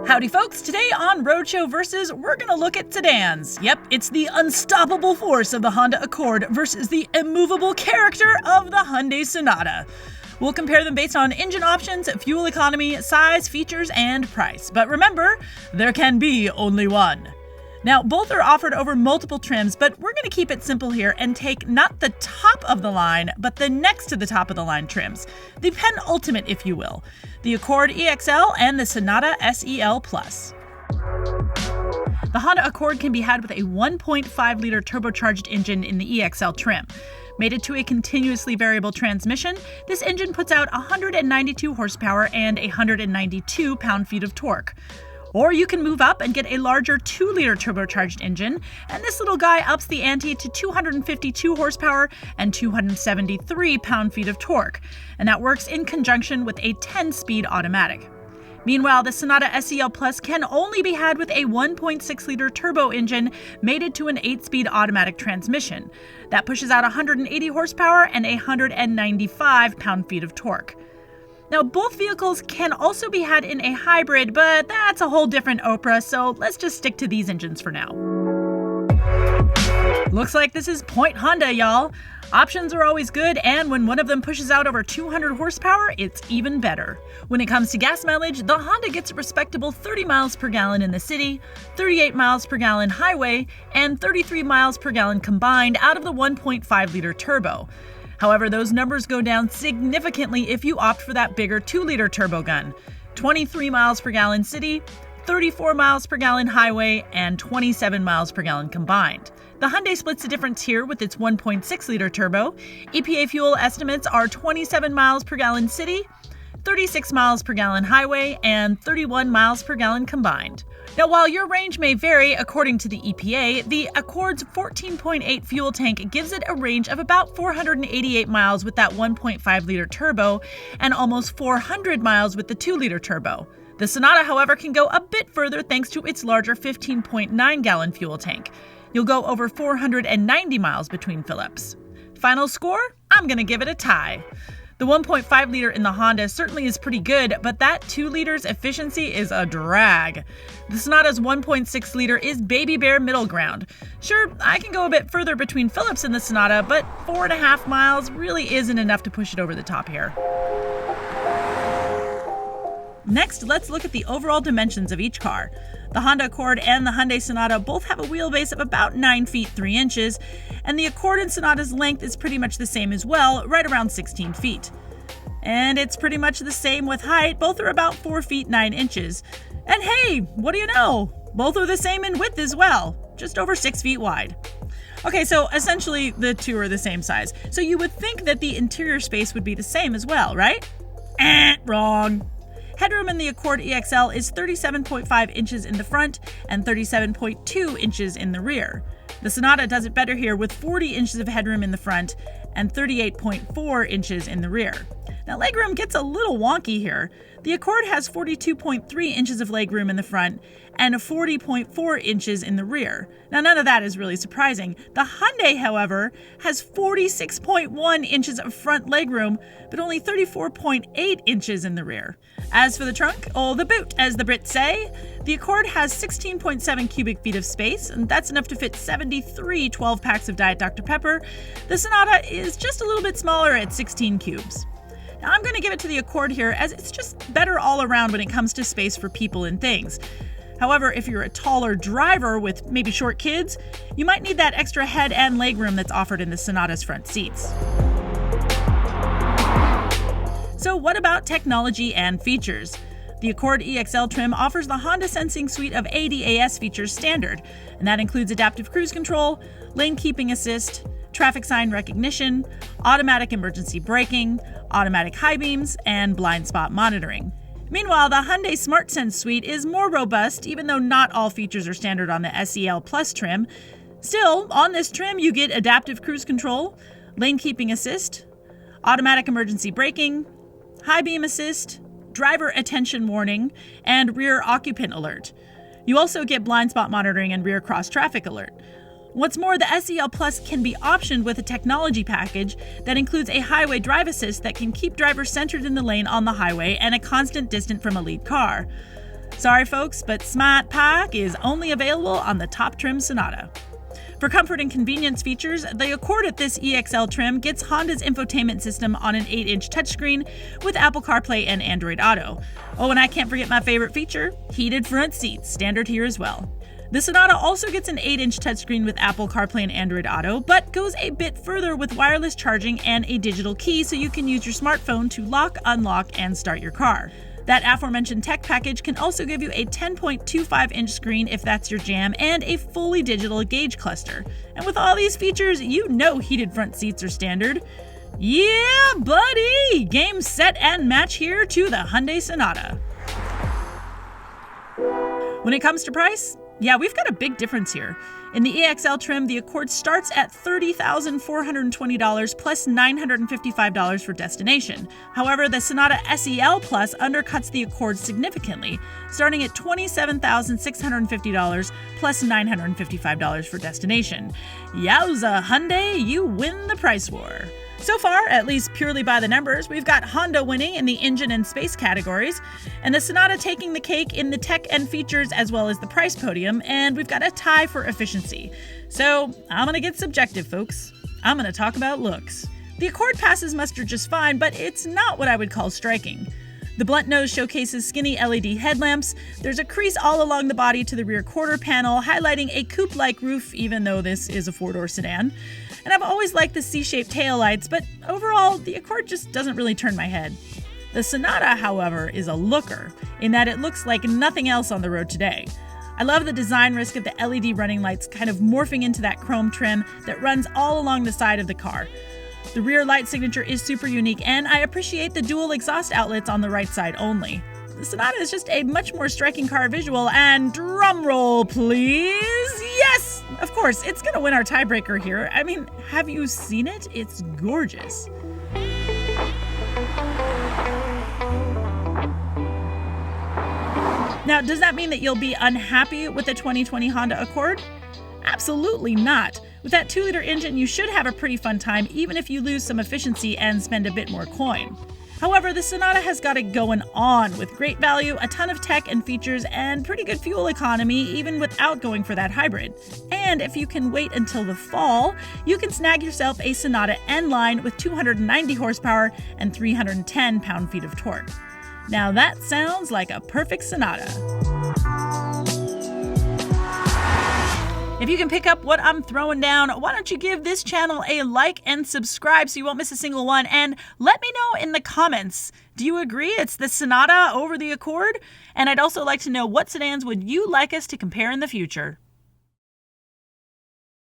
Howdy folks, today on Roadshow Versus, we're going to look at sedans. Yep, it's the unstoppable force of the Honda Accord versus the immovable character of the Hyundai Sonata. We'll compare them based on engine options, fuel economy, size, features, and price. But remember, there can be only one. Now, both are offered over multiple trims, but we're going to keep it simple here and take not the top of the line, but the next to the top of the line trims. The penultimate, if you will. The Accord EXL and the Sonata SEL Plus. The Honda Accord can be had with a 1.5-liter turbocharged engine in the EXL trim. Mated to a continuously variable transmission, this engine puts out 192 horsepower and 192 pound-feet of torque. Or you can move up and get a larger 2-liter turbocharged engine, and this little guy ups the ante to 252 horsepower and 273 pound-feet of torque, and that works in conjunction with a 10-speed automatic. Meanwhile, the Sonata SEL Plus can only be had with a 1.6-liter turbo engine mated to an 8-speed automatic transmission. That pushes out 180 horsepower and 195 pound-feet of torque. Now, both vehicles can also be had in a hybrid, but that's a whole different opera, so let's just stick to these engines for now. Looks like this is point Honda, y'all. Options are always good, and when one of them pushes out over 200 horsepower, it's even better. When it comes to gas mileage, the Honda gets a respectable 30 miles per gallon in the city, 38 miles per gallon highway, and 33 miles per gallon combined out of the 1.5-liter turbo. However, those numbers go down significantly if you opt for that bigger 2-liter turbo gun. 23 miles per gallon city, 34 miles per gallon highway, and 27 miles per gallon combined. The Hyundai splits the difference here with its 1.6-liter turbo. EPA fuel estimates are 27 miles per gallon city, 36 miles per gallon highway, and 31 miles per gallon combined. Now, while your range may vary according to the EPA, the Accord's 14.8 fuel tank gives it a range of about 488 miles with that 1.5-liter turbo and almost 400 miles with the 2-liter turbo. The Sonata, however, can go a bit further thanks to its larger 15.9-gallon fuel tank. You'll go over 490 miles between fill-ups. Final score? I'm going to give it a tie. The 1.5-liter in the Honda certainly is pretty good, but that 2-liter's efficiency is a drag. The Sonata's 1.6-liter is baby bear middle ground. Sure, I can go a bit further between fill-ups in the Sonata, but 4.5 miles really isn't enough to push it over the top here. Next, let's look at the overall dimensions of each car. The Honda Accord and the Hyundai Sonata both have a wheelbase of about 9 feet 3 inches, and the Accord and Sonata's length is pretty much the same as well, right around 16 feet. And it's pretty much the same with height, both are about 4 feet 9 inches. And hey, what do you know? Both are the same in width as well, just over 6 feet wide. Okay, so essentially the two are the same size. So you would think that the interior space would be the same as well, right? Wrong. Headroom in the Accord EXL is 37.5 inches in the front and 37.2 inches in the rear. The Sonata does it better here with 40 inches of headroom in the front and 38.4 inches in the rear. Now, legroom gets a little wonky here. The Accord has 42.3 inches of legroom in the front and 40.4 inches in the rear. Now, none of that is really surprising. The Hyundai, however, has 46.1 inches of front legroom, but only 34.8 inches in the rear. As for the trunk, or the boot, as the Brits say, the Accord has 16.7 cubic feet of space, and that's enough to fit 73 12-packs of Diet Dr. Pepper. The Sonata is just a little bit smaller at 16 cubes. Now, I'm going to give it to the Accord here, as it's just better all around when it comes to space for people and things. However, if you're a taller driver with maybe short kids, you might need that extra head and legroom that's offered in the Sonata's front seats. So what about technology and features? The Accord EXL trim offers the Honda Sensing suite of ADAS features standard, and that includes adaptive cruise control, lane keeping assist, traffic sign recognition, automatic emergency braking, automatic high beams, and blind spot monitoring. Meanwhile, the Hyundai SmartSense suite is more robust, even though not all features are standard on the SEL Plus trim. Still, on this trim you get adaptive cruise control, lane keeping assist, automatic emergency braking, high beam assist, driver attention warning, and rear occupant alert. You also get blind spot monitoring and rear cross traffic alert. What's more, the SEL Plus can be optioned with a technology package that includes a highway drive assist that can keep drivers centered in the lane on the highway and a constant distance from a lead car. Sorry folks, but Smart Pack is only available on the top trim Sonata. For comfort and convenience features, the Accord at this EXL trim gets Honda's infotainment system on an 8-inch touchscreen with Apple CarPlay and Android Auto. Oh, and I can't forget my favorite feature, heated front seats, standard here as well. The Sonata also gets an 8-inch touchscreen with Apple CarPlay and Android Auto, but goes a bit further with wireless charging and a digital key so you can use your smartphone to lock, unlock, and start your car. That aforementioned tech package can also give you a 10.25-inch screen if that's your jam, and a fully digital gauge cluster. And with all these features, you know heated front seats are standard. Yeah, buddy! Game, set, and match here to the Hyundai Sonata. When it comes to price, yeah, we've got a big difference here. In the EXL trim, the Accord starts at $30,420 plus $955 for destination. However, the Sonata SEL Plus undercuts the Accord significantly, starting at $27,650 plus $955 for destination. Yowza, Hyundai, you win the price war. So far, at least purely by the numbers, we've got Honda winning in the engine and space categories, and the Sonata taking the cake in the tech and features as well as the price podium, and we've got a tie for efficiency. So I'm gonna get subjective, folks. I'm gonna talk about looks. The Accord passes muster just fine, but it's not what I would call striking. The blunt nose showcases skinny LED headlamps. There's a crease all along the body to the rear quarter panel, highlighting a coupe-like roof, even though this is a four-door sedan. And I've always liked the C-shaped taillights, but overall, the Accord just doesn't really turn my head. The Sonata, however, is a looker, in that it looks like nothing else on the road today. I love the design risk of the LED running lights kind of morphing into that chrome trim that runs all along the side of the car. The rear light signature is super unique, and I appreciate the dual exhaust outlets on the right side only. The Sonata is just a much more striking car visual, and drum roll, please! Yes! Of course, it's gonna win our tiebreaker here. I mean, have you seen it? It's gorgeous. Now, does that mean that you'll be unhappy with the 2020 Honda Accord? Absolutely not. With that 2-liter engine, you should have a pretty fun time, even if you lose some efficiency and spend a bit more coin. However, the Sonata has got it going on, with great value, a ton of tech and features, and pretty good fuel economy, even without going for that hybrid. And if you can wait until the fall, you can snag yourself a Sonata N-Line with 290 horsepower and 310 pound-feet of torque. Now that sounds like a perfect Sonata. If you can pick up what I'm throwing down, why don't you give this channel a like and subscribe so you won't miss a single one, and let me know in the comments, do you agree it's the Sonata over the Accord? And I'd also like to know, what sedans would you like us to compare in the future?